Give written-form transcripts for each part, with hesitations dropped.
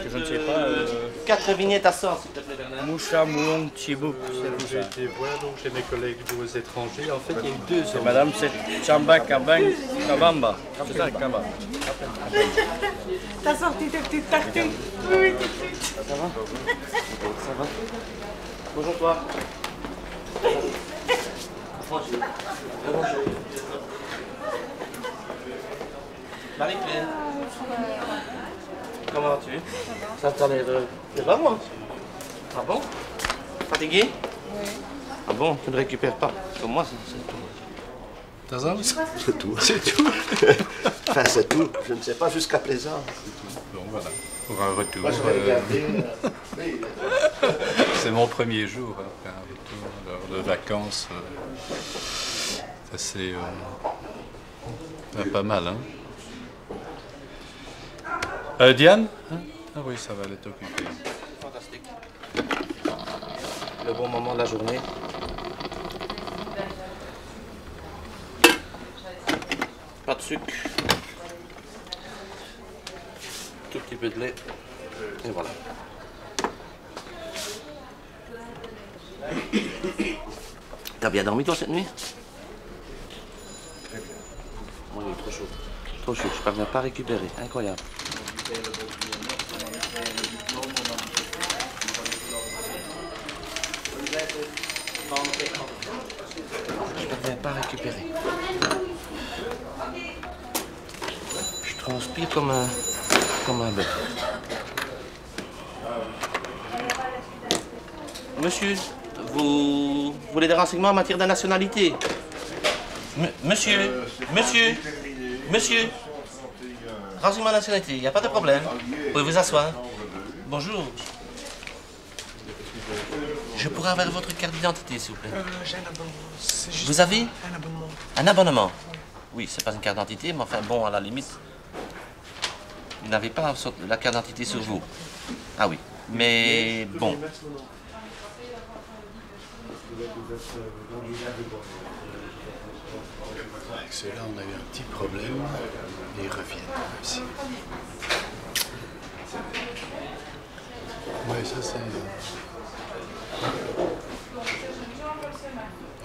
que je ne sais pas. 4 vignettes à 100, s'il te plaît, Bernard. Moucha, Moulon, Tchibouk. J'ai été voir donc chez mes collègues aux étrangers. En fait, il y a eu 2 ans. Madame, c'est Chamba, Kabang, Kabamba. C'est ça, Kaba. T'as sorti tes petites tartines. Oui, tout de suite. Ça va? Ça va? Bonjour toi. Marie-Claire. Comment vas-tu? Ça t'a l'air de là, moi. Ah bon? Fatigué? Oui. Ah bon? Tu ne récupères pas? Comme moi, c'est tout. C'est tout. C'est tout. Enfin, c'est tout. Je ne sais pas jusqu'à présent. Bon, voilà. Pour un retour. Moi, je vais regarder. C'est mon premier jour, après un retour de vacances. C'est pas mal, hein? Diane? Hein? Ah oui, ça va, elle est occupée. Fantastique. Le bon moment de la journée. Pas de sucre. Tout petit peu de lait. Et voilà. T'as bien dormi toi cette nuit? Moi il est trop chaud. Trop chaud, je ne parviens pas à récupérer. Incroyable. Je ne parviens pas à récupérer. Je transpire comme un bœuf. Monsieur, vous voulez des renseignements en matière de nationalité? Monsieur, renseignement de nationalité, il n'y a pas de problème. Vous pouvez vous asseoir. Bonjour. Je pourrais avoir votre carte d'identité, s'il vous plaît. J'ai un abonnement. Vous avez Un abonnement. un abonnement? Oui, c'est pas une carte d'identité, mais enfin bon, à la limite, vous n'avez pas la carte d'identité sur vous. Ah oui, mais bon. Avec ceux-là, on a eu un petit problème. Ils reviennent aussi. Oui, ça c'est...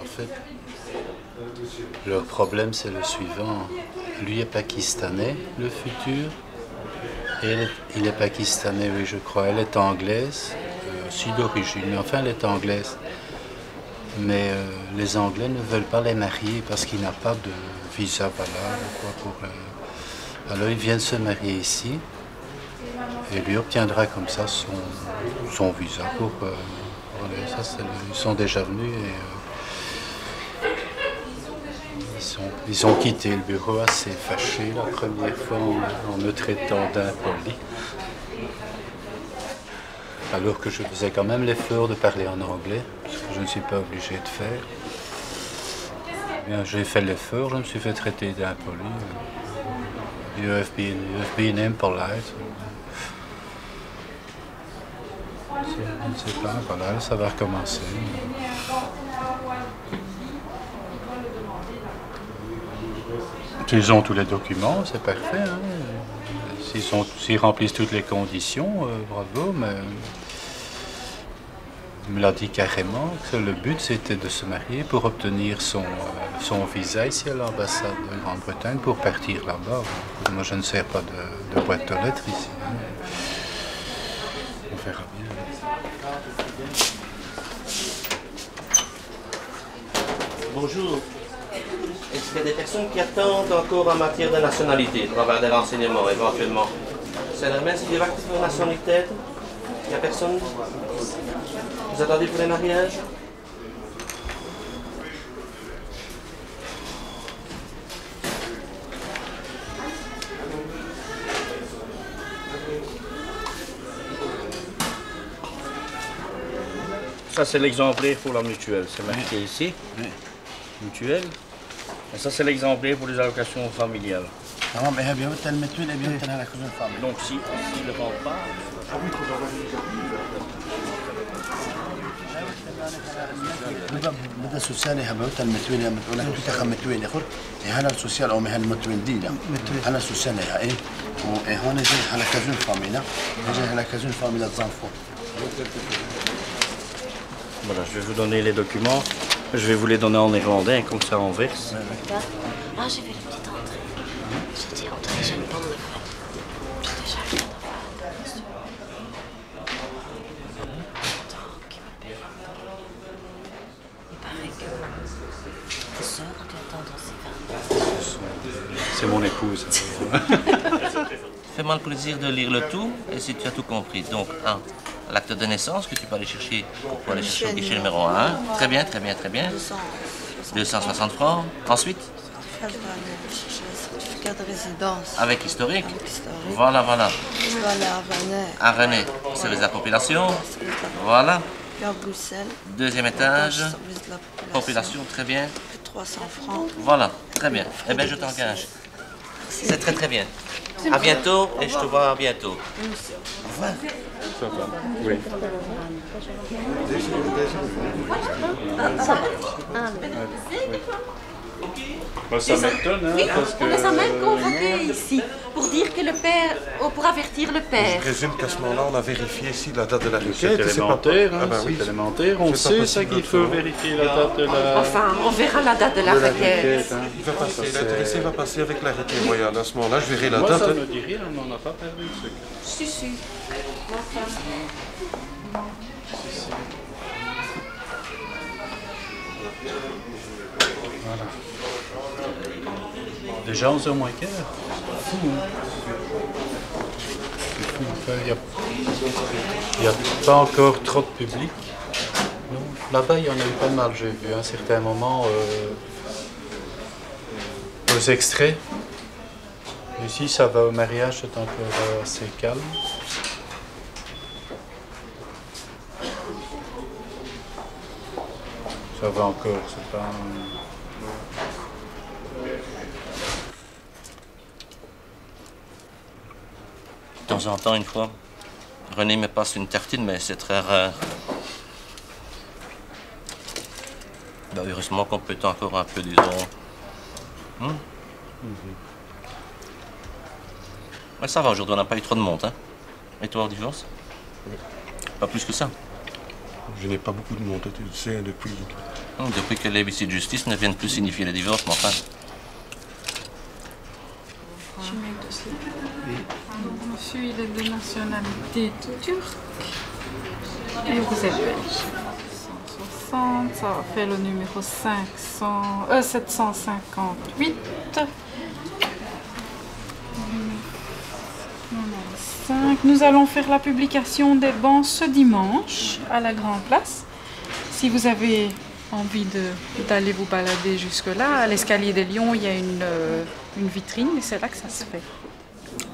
En fait, leur problème c'est le suivant. Lui est pakistanais, le futur. Et il est pakistanais, oui, je crois. Elle est anglaise, aussi d'origine, mais enfin elle est anglaise. Mais les Anglais ne veulent pas les marier parce qu'il n'a pas de visa valable ou quoi pour. Alors ils viennent se marier ici et lui obtiendra comme ça son visa pour. Voilà, ça, ils sont déjà venus et ils ont quitté le bureau assez fâchés la première fois en me traitant d'impoli. Alors que je faisais quand même l'effort de parler en anglais, ce que je ne suis pas obligé de faire. Bien, j'ai fait l'effort, je me suis fait traiter d'impoli. You have been impolite. Je ne sais pas, voilà, ça va recommencer. Ils ont tous les documents, c'est parfait. Hein. S'ils remplissent toutes les conditions, bravo, mais il me l'a dit carrément que le but c'était de se marier pour obtenir son visa ici à l'ambassade de Grande-Bretagne pour partir là-bas. Moi je ne sers pas de boîte aux lettres ici. Hein. On verra bien. Bonjour. Est-ce qu'il y a des personnes qui attendent encore en matière de nationalité pour avoir des renseignements éventuellement? Zijn er mensen die wachten voor nationaliteit? Il n'y a personne? Vous attendez pour les mariages? Ça, c'est l'exemplaire pour la mutuelle. C'est marqué ici. Oui. Mutuelle. Et ça, c'est l'exemplaire pour les allocations familiales. تمام هي بيوت المتون بيوت انا على كل فاميلي Donc, s'ils ne vendent pas, مدى سوسيالي هبوت المتوين يا متوين كنت خمتوين يخور هلا السوسيال أو مهل المتوين دينا هلا سوسيالي هاي وهون جاي هلا كازون فاميلا جاي هلا كازون فاميلا زانفو. Voilà, je vais vous donner les documents. Je vais vous les donner en néerlandais, comme ça on verse. Ah, j'ai vu la petite entrée. J'ai dit entrée, j'aime pas le faire. J'ai déjà rien à faire. Attends, qui m'appelle. Il paraît que tes soeurs ont dû attendre ces 20 ans. C'est mon épouse. Fais-moi le plaisir de lire le tout et si tu as tout compris. Donc, 1. L'acte de naissance que tu peux aller chercher pour aller chercher au guichet numéro 1. Très bien, très bien, très bien. 260 francs. Ensuite, certificat de résidence. avec historique. Avec historique. Voilà, voilà. Je dois aller à Vannes. À René, service de la population. Voilà. Puis à Bruxelles. Deuxième étage. Service de la Population, très bien. 300 francs. Voilà, très bien. Eh bien, je t'engage. C'est très très bien. À bientôt et je te vois bientôt. Au revoir. Ça va. Oui. Bah, ça m'étonne, hein, parce que... On les a même convoqués ici pour dire que le père, pour avertir le Je père. présume qu'à ce moment-là, on a vérifié ici la date de la C'est requête. élémentaire, hein, Ah ben oui. c'est élémentaire. On C'est pas sait ça possible qu'il faut autrement. vérifier la date de la... Enfin, on verra la date de la requête. hein. Il va passer, Ça, l'intéressé c'est- va passer avec l'arrêté royal. À ce moment-là, je verrai la Moi, date. ça me dit rien, on n'en a pas perdu ce truc. Si, si. Voilà. Déjà 11h moins quart. C'est fou, hein. C'est fou. Enfin, il n'y a pas encore trop de public. Non. Là-bas, il y en a eu pas mal, j'ai vu à un certain moment aux extraits. Ici, ça va au mariage, c'est encore assez calme. Ça va encore, c'est pas... De temps en temps, une fois, René me passe une tartine, mais c'est très rare. Ben, heureusement qu'on peut encore un peu, disons. Mais ça va, aujourd'hui, on n'a pas eu trop de monde. Hein. Et toi, au divorce? Pas plus que ça. Je n'ai pas beaucoup de monde, tu sais, depuis. Depuis que les huissiers de justice ne viennent plus signifier le divorce, mais enfin. Je mets le dossier. Monsieur, il est de nationalité turque. Et vous êtes belge. 160, ça va faire le numéro 758. 5. Nous allons faire la publication des bancs ce dimanche à la Grande Place. Si vous avez envie d'aller vous balader jusque-là, à l'escalier des Lions, il y a une vitrine et c'est là que ça se fait.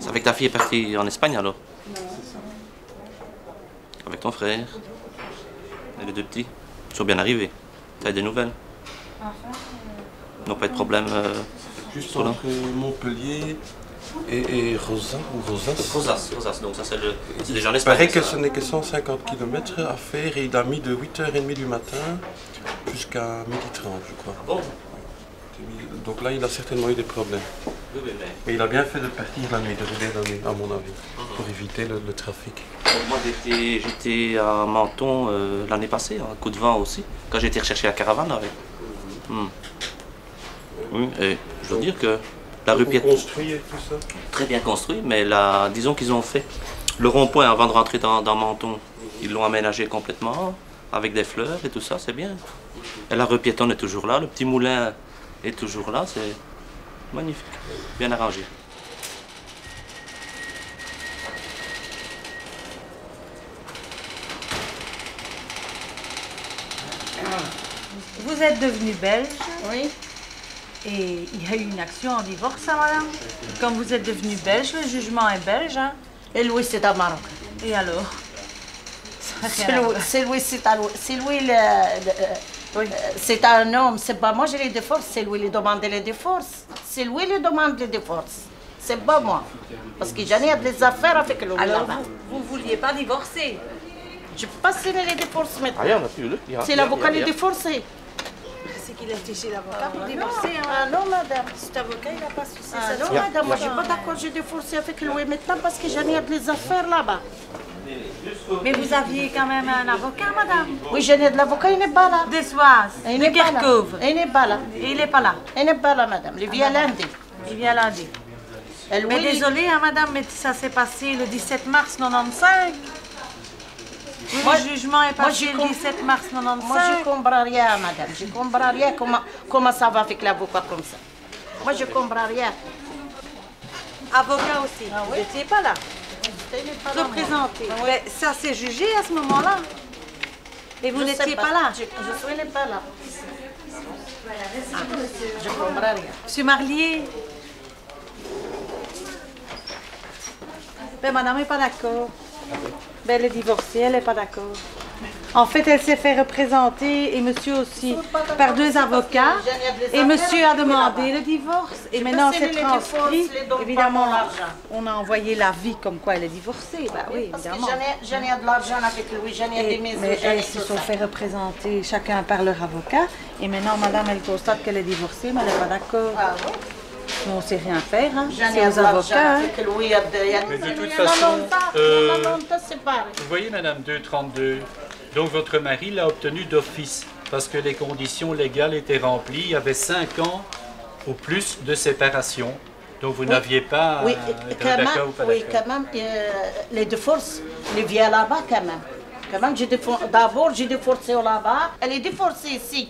C'est avec ta fille est partie en Espagne alors? Avec ton frère? Et les deux petits? Ils sont bien arrivés. T'as des nouvelles? Non, pas de problème. Juste Voilà. entre Montpellier et Rosas, ou Rosas. Rosas, donc ça c'est déjà en Il Espagne. paraît que ça. ce n'est que 150 km à faire et il a mis de 8h30 du matin jusqu'à 12h30, je crois. Bon, Donc là, il a certainement eu des problèmes. oui, mais Mais il a bien fait de partir la nuit, de lever la nuit, à mon avis, pour éviter le trafic. moi j'étais à Menton l'année passée, un coup de vent aussi, quand j'ai été rechercher la caravane avec. Oui, et je dois dire que la rue piétonne, Construit et tout ça. très bien construit, mais disons qu'ils ont fait le rond-point avant de rentrer dans Menton. Ils l'ont aménagé complètement, avec des fleurs et tout ça, c'est bien. Et la rue piétonne est toujours là, le petit moulin est toujours là, c'est magnifique, bien arrangé. Vous êtes devenu belge Oui. et il y a eu une action en divorce, hein, madame. Quand vous êtes devenu belge, le jugement est belge. Hein. Et Louis, c'est un Maroc. Et alors? Ça a rien à voir. C'est Louis, c'est Louis, c'est un homme. C'est pas moi, j'ai les divorces. C'est lui qui demande les divorces. C'est lui qui demande les divorces. C'est pas moi. Parce que j'en ai des affaires avec le Alors, là-bas. vous ne vouliez pas divorcer? Je ne peux pas signer les divorces maintenant. Ah, on a plus le. C'est l'avocat qui est divorcé. C'est qu'il a été chez l'avocat pour divorcer. Hein. Ah non, madame. Cet avocat, il n'a pas su ça. Ah non, madame, moi je suis pas d'accord, j'ai divorcé avec lui maintenant parce que j'en ai des affaires là-bas. Mais vous aviez quand même un avocat, madame? Oui, j'en ai de l'avocat, il n'est pas là. Dessoise, Il de n'est pas là. Kerkhove. Il n'est pas là. Et il n'est pas là. Il n'est pas là, madame. Il vient lundi. Il vient lundi. Et lui, Mais désolée, hein, madame, mais ça s'est passé le 17 mars 95. Oui, Moi, le jugement est moi, passé je le 17 mars 95. Moi, je ne comprends rien, madame. Je ne comprends rien comment ça va avec l'avocat comme ça. Moi, je ne comprends rien. Avocat aussi. Ah Vous oui? n'étiez pas là. Il n'est pas là, moi. Représenté. Mais ça s'est jugé à ce moment-là. Et vous Je n'étiez sais pas là. Je suis pas là. Je ne comprends rien. Monsieur Marlier. Ben, madame n'est pas d'accord. Ben, elle est divorcée, elle n'est pas d'accord. En fait, elle s'est fait représenter, et monsieur aussi, par deux avocats. Et monsieur a demandé le divorce. Et maintenant, c'est transcrit. Évidemment, on a envoyé l'avis comme quoi elle est divorcée. Ben oui, Parce que évidemment. j'en ai de l'argent avec lui, j'en ai des maisons, Mais j'en ai elles se tout sont ça. fait représenter chacun par leur avocat. Et maintenant, madame, elle constate qu'elle est divorcée, mais elle n'est pas d'accord. Ah oui? Mais on ne sait rien faire, hein. J'en ai C'est aux de l'argent avocats. Hein. avec lui. Il y a Mais de toute il y a façon, longtemps séparés. Vous voyez, Madame 232, donc votre mari l'a obtenu d'office parce que les conditions légales étaient remplies. Il y avait 5 ans ou plus de séparation. Donc vous n'aviez pas Oui, quand même, d'accord ou pas oui, d'accord. quand même, les divorces, les viens là-bas quand même. Quand même, d'abord, j'ai divorcé là-bas. Elle est divorcée ici.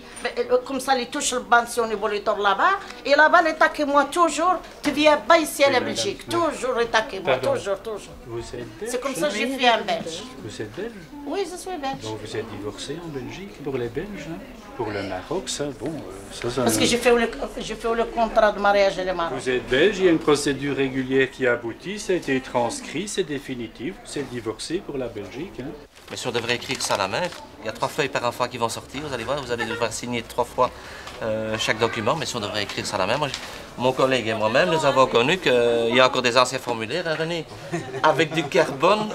Comme ça, elle touche le pension évoluteur là-bas. Et là-bas, elle attaque moi toujours. Tu viens pas ici à la Belgique. Toujours attaque moi, Pardon. toujours. Vous êtes belge? C'est comme ça que j'ai fait en Belge. Vous êtes belge? Oui, je suis belge. Donc vous êtes divorcé en Belgique pour les Belges, hein? Pour le Maroc, ça, bon, ça... Parce que j'ai fait le contrat de mariage et le Maroc. Vous êtes belge, il y a une procédure régulière qui aboutit, ça a été transcrit, c'est définitif, vous êtes divorcé pour la Belgique. Hein. Mais si on devrait écrire ça à la main, il y a 3 feuilles par enfant qui vont sortir, vous allez voir, vous allez devoir signer 3 fois chaque document, mais si on devrait écrire ça à la main, mon collègue et moi-même, nous avons connu qu'il y a encore des anciens formulaires, hein, René, avec du carbone,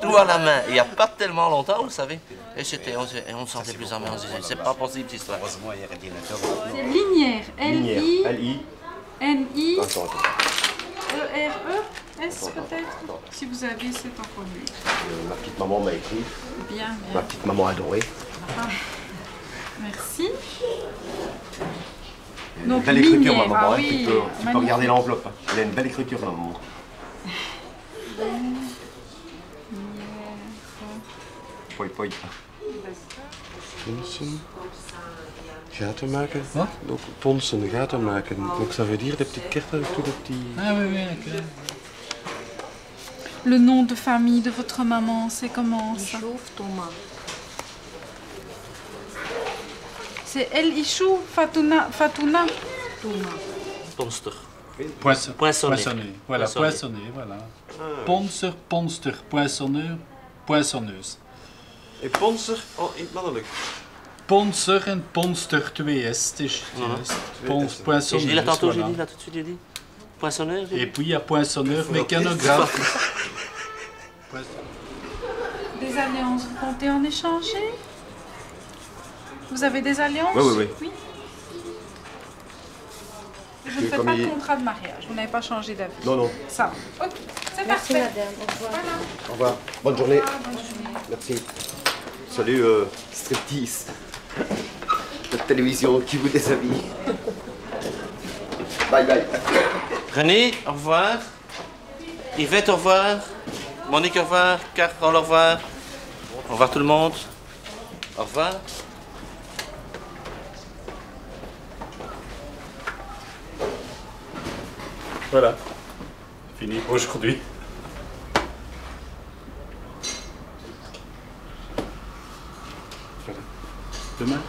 tout à la main. Il n'y a pas tellement longtemps, vous savez. Et on se sentait plus en main, on se disait, c'est pas possible cette histoire. C'est Linière. L-I-N-I. E-R-E-S peut-être. Si vous avez, c'est encore mieux. Ma petite maman m'a écrit. Bien, Ma bien. petite maman adorée. Ah, merci. Une Donc, belle écriture, Linière, ma maman. ah hein. oui, Tu peux magnifique. regarder l'enveloppe. Hein. Elle a une belle écriture, ma maman. Poi, poi. Ponsen. Gaten maken. Donc ponsen, gaten maken. Donc ça veut dire des petites cartes avec tous les petits... Ah oui, oui, d'accord. Le nom de famille de votre maman, c'est comment ça? Thomas. C'est El Ichou Fatouna. Ponster. Poinçonné. Poinçonné. Voilà, Poinçonné. poinçonné, voilà. Ponser, ponster, poinçonneur, poinçonneuse. En ponser in het mannelijk. Ponser en ponster 2S, het is juist. Et Poinçonneuse, je dis là tantôt, voilà. j'ai dit là tout de suite, j'ai dit. Poinçonneur, j'ai Et dit. puis il y a poinçonneur mécanographe. Des alliances, vous comptez en échanger? Vous avez des alliances? Oui. Je ne fais comme pas de il- contrat de mariage, vous n'avez pas changé d'avis. Non, non. Ça va. Ok, c'est Merci, parfait. madame. Au revoir. Voilà. Au revoir. Bonne journée. Ah, bonne journée. Merci. Salut, striptease. La télévision qui vous déshabille. Bye bye. René, au revoir. Yvette, au revoir. Monique, au revoir. Carole, au revoir. Au revoir tout le monde. Au revoir. Voilà. Fini pour aujourd'hui. Demain